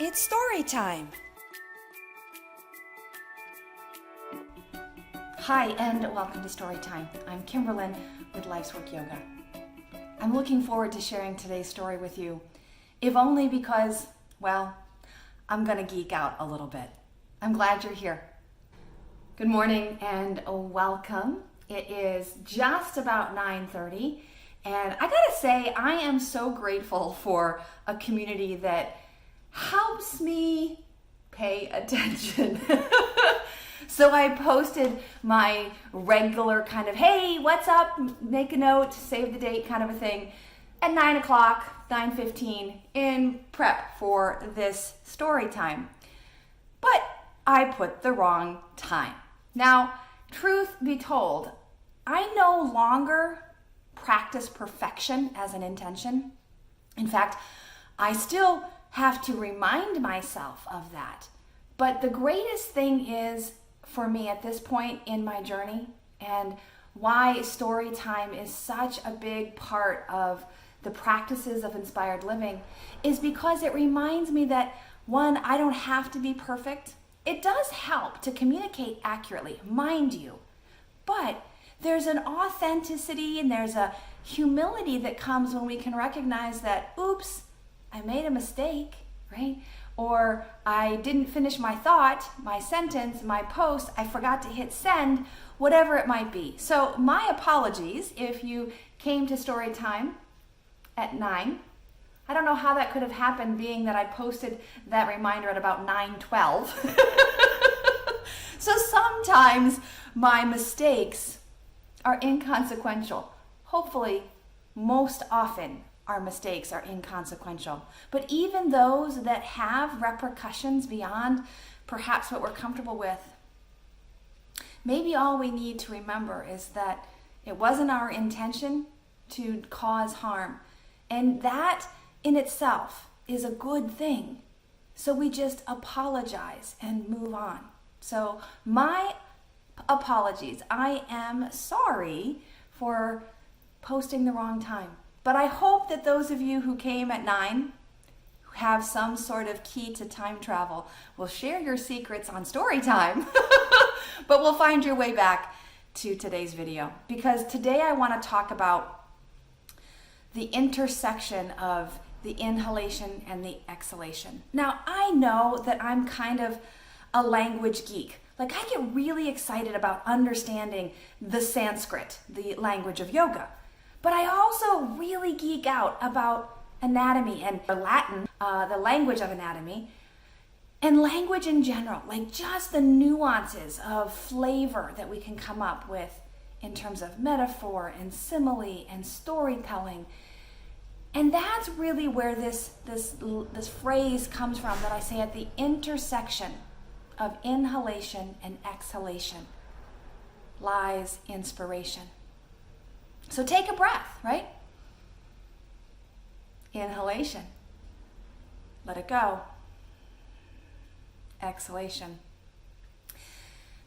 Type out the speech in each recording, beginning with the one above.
It's story time. Hi, and welcome to Storytime. I'm Kimberlyn with Life's Work Yoga. I'm looking forward to sharing today's story with you, if only because, well, I'm going to geek out a little bit. I'm glad you're here. Good morning and welcome. It is just about 9:30, and I gotta say, I am so grateful for a community that helps me pay attention. So I posted my regular kind of, hey, what's up? Make a note, save the date kind of a thing at 9 o'clock, 9:15 in prep for this story time. But I put the wrong time. Now, truth be told, I no longer practice perfection as an intention. In fact, I still have to remind myself of that. But the greatest thing is, for me at this point in my journey, and why story time is such a big part of the practices of inspired living, is because it reminds me that, one, I don't have to be perfect. It does help to communicate accurately, mind you, but there's an authenticity and there's a humility that comes when we can recognize that, oops, I made a mistake, right? Or I didn't finish my thought, my sentence, my post, I forgot to hit send, whatever it might be. So my apologies if you came to story time at 9. I don't know how that could have happened, being that I posted that reminder at about 9:12. So sometimes my mistakes are inconsequential. Hopefully, most often our mistakes are inconsequential. But even those that have repercussions beyond perhaps what we're comfortable with, maybe all we need to remember is that it wasn't our intention to cause harm. And that in itself is a good thing. So we just apologize and move on. So my apologies. I am sorry for posting the wrong time. But I hope that those of you who came at 9, who have some sort of key to time travel, will share your secrets on story time. But we'll find your way back to today's video. Because today I want to talk about the intersection of the inhalation and the exhalation. Now, I know that I'm kind of a language geek. Like, I get really excited about understanding the Sanskrit, the language of yoga. But I also really geek out about anatomy and Latin, the language of anatomy, and language in general, like just the nuances of flavor that we can come up with in terms of metaphor and simile and storytelling. And that's really where this phrase comes from that I say, at the intersection of inhalation and exhalation lies inspiration. So take a breath, right? Inhalation. Let it go. Exhalation.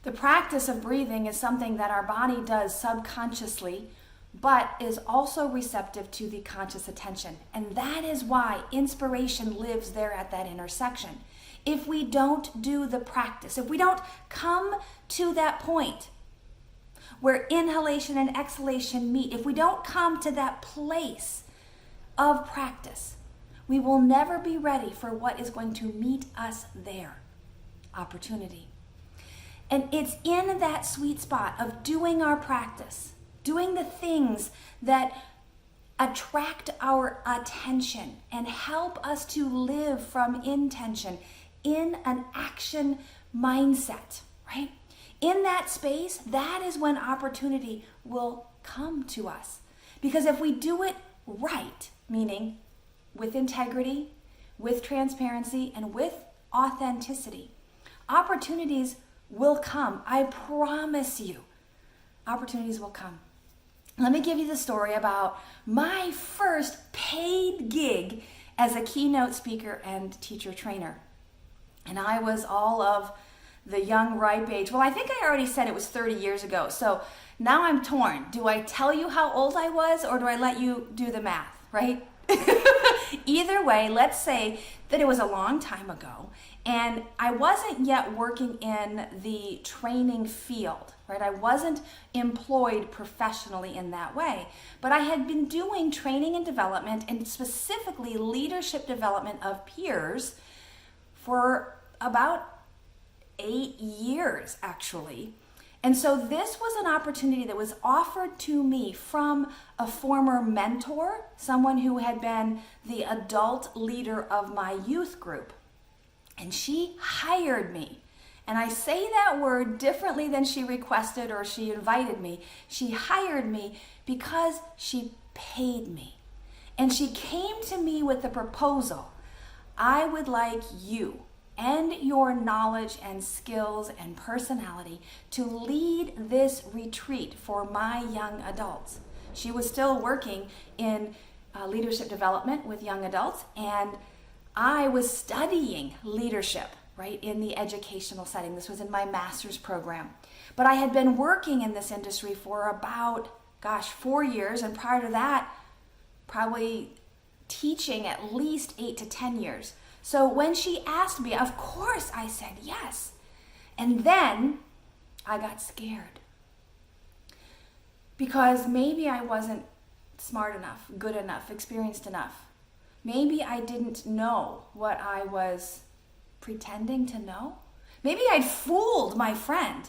The practice of breathing is something that our body does subconsciously, but is also receptive to the conscious attention. And that is why inspiration lives there at that intersection. If we don't do the practice, if we don't come to that point where inhalation and exhalation meet, if we don't come to that place of practice, we will never be ready for what is going to meet us there, opportunity. And it's in that sweet spot of doing our practice, doing the things that attract our attention and help us to live from intention in an action mindset, right? In that space, that is when opportunity will come to us. Because if we do it right, meaning with integrity, with transparency, and with authenticity, opportunities will come. I promise you, opportunities will come. Let me give you the story about my first paid gig as a keynote speaker and teacher trainer. And I was all of the young, ripe age. Well, I think I already said it was 30 years ago. So now I'm torn. Do I tell you how old I was, or do I let you do the math, right? Either way, let's say that it was a long time ago and I wasn't yet working in the training field, right? I wasn't employed professionally in that way, but I had been doing training and development, and specifically leadership development of peers, for about 8 years actually. And so this was an opportunity that was offered to me from a former mentor, someone who had been the adult leader of my youth group. And she hired me. And I say that word differently than she requested or she invited me. She hired me because she paid me. And she came to me with the proposal: I would like you and your knowledge and skills and personality to lead this retreat for my young adults. She was still working in leadership development with young adults, and I was studying leadership, right, in the educational setting. This was in my master's program. But I had been working in this industry for about, 4 years, and prior to that, probably teaching at least 8 to 10 years. So when she asked me, of course I said yes. And then I got scared. Because maybe I wasn't smart enough, good enough, experienced enough. Maybe I didn't know what I was pretending to know. Maybe I'd fooled my friend.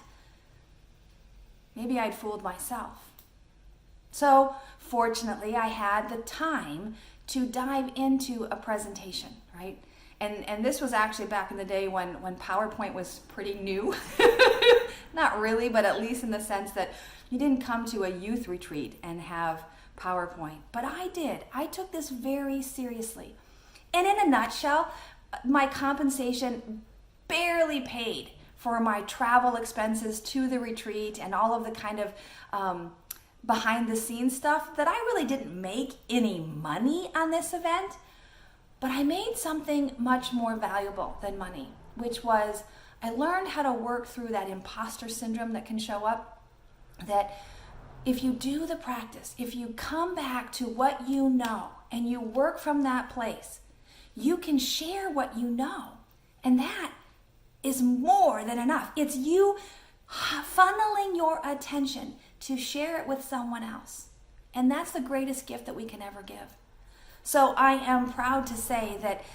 Maybe I'd fooled myself. So fortunately, I had the time to dive into a presentation, right? And this was actually back in the day when PowerPoint was pretty new. Not really, but at least in the sense that you didn't come to a youth retreat and have PowerPoint. But I did. I took this very seriously. And in a nutshell, my compensation barely paid for my travel expenses to the retreat and all of the kind of behind the scenes stuff that I really didn't make any money on this event. But I made something much more valuable than money, which was I learned how to work through that imposter syndrome that can show up. That if you do the practice, if you come back to what you know and you work from that place, you can share what you know. And that is more than enough. It's you funneling your attention to share it with someone else. And that's the greatest gift that we can ever give. So I am proud to say that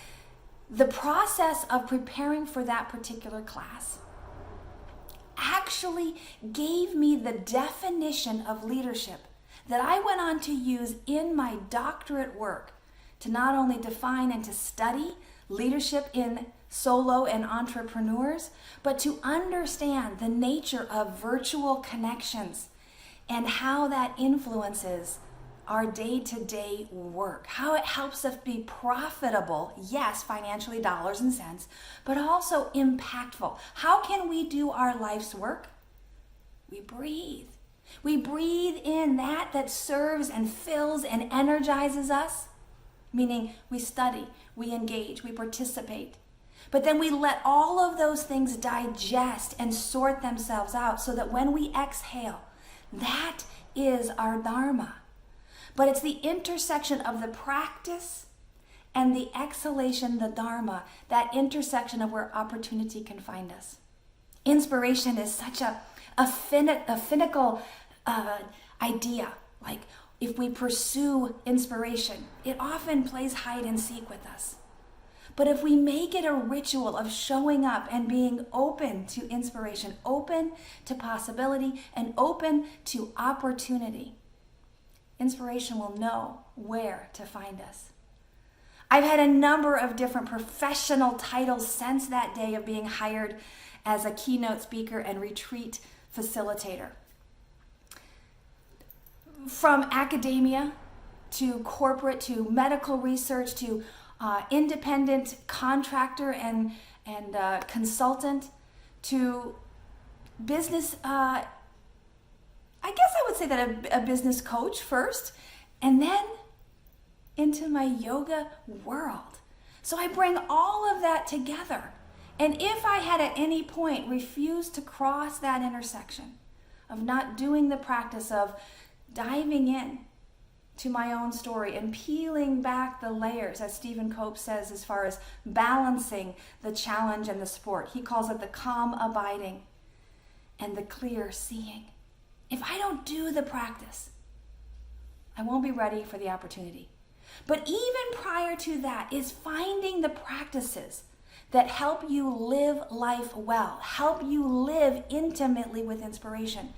the process of preparing for that particular class actually gave me the definition of leadership that I went on to use in my doctorate work to not only define and to study leadership in solo and entrepreneurs, but to understand the nature of virtual connections and how that influences our day-to-day work, how it helps us be profitable, yes, financially, dollars and cents, but also impactful. How can we do our life's work? We breathe. We breathe in that serves and fills and energizes us, meaning we study, we engage, we participate. But then we let all of those things digest and sort themselves out so that when we exhale, that is our dharma. But it's the intersection of the practice and the exhalation, the dharma, that intersection of where opportunity can find us. Inspiration is such a finical idea. Like if we pursue inspiration, it often plays hide and seek with us. But if we make it a ritual of showing up and being open to inspiration, open to possibility, and open to opportunity, inspiration will know where to find us. I've had a number of different professional titles since that day of being hired as a keynote speaker and retreat facilitator. From academia to corporate to medical research to independent contractor and consultant to business I guess I would say that a business coach first, and then into my yoga world. So I bring all of that together. And if I had at any point refused to cross that intersection of not doing the practice of diving in to my own story and peeling back the layers, as Stephen Cope says, as far as balancing the challenge and the sport. He calls it the calm abiding and the clear seeing. If I don't do the practice, I won't be ready for the opportunity. But even prior to that is finding the practices that help you live life well, help you live intimately with inspiration.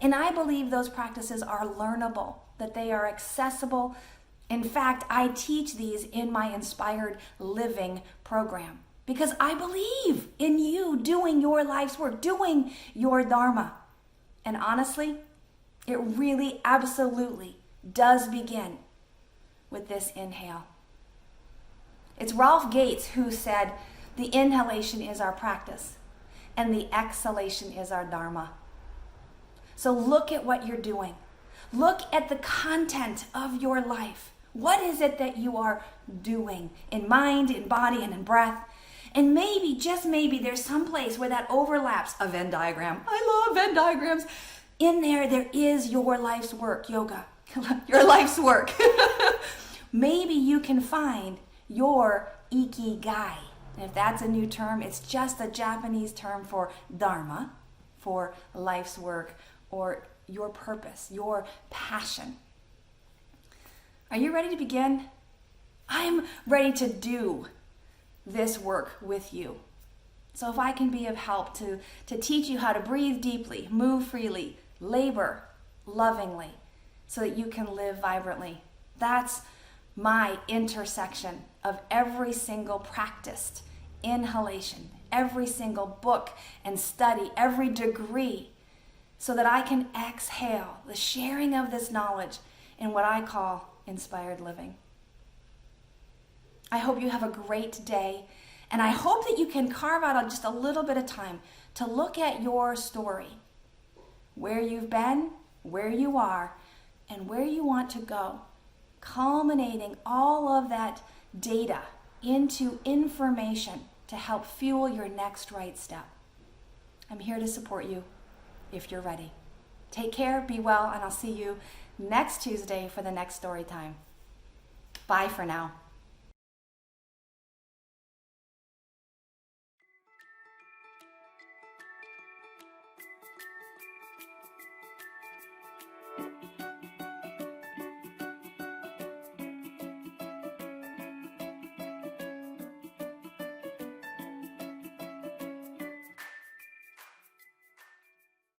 And I believe those practices are learnable, that they are accessible. In fact, I teach these in my Inspired Living program because I believe in you doing your life's work, doing your Dharma. And honestly, it really absolutely does begin with this inhale. It's Ralph Gates who said, the inhalation is our practice and the exhalation is our Dharma. So look at what you're doing. Look at the content of your life. What is it that you are doing in mind, in body, and in breath? And maybe, just maybe, there's some place where that overlaps a Venn diagram. I love Venn diagrams. In there is your life's work, yoga. Your life's work. Maybe you can find your ikigai. And if that's a new term, it's just a Japanese term for dharma, for life's work, or your purpose, your passion. Are you ready to begin? I'm ready to do this work with you. So if I can be of help to teach you how to breathe deeply, move freely, labor lovingly, so that you can live vibrantly, that's my intersection of every single practiced inhalation, every single book and study, every degree, so that I can exhale the sharing of this knowledge in what I call inspired living. I hope you have a great day, and I hope that you can carve out just a little bit of time to look at your story, where you've been, where you are, and where you want to go, culminating all of that data into information to help fuel your next right step. I'm here to support you if you're ready. Take care, be well, and I'll see you next Tuesday for the next story time. Bye for now.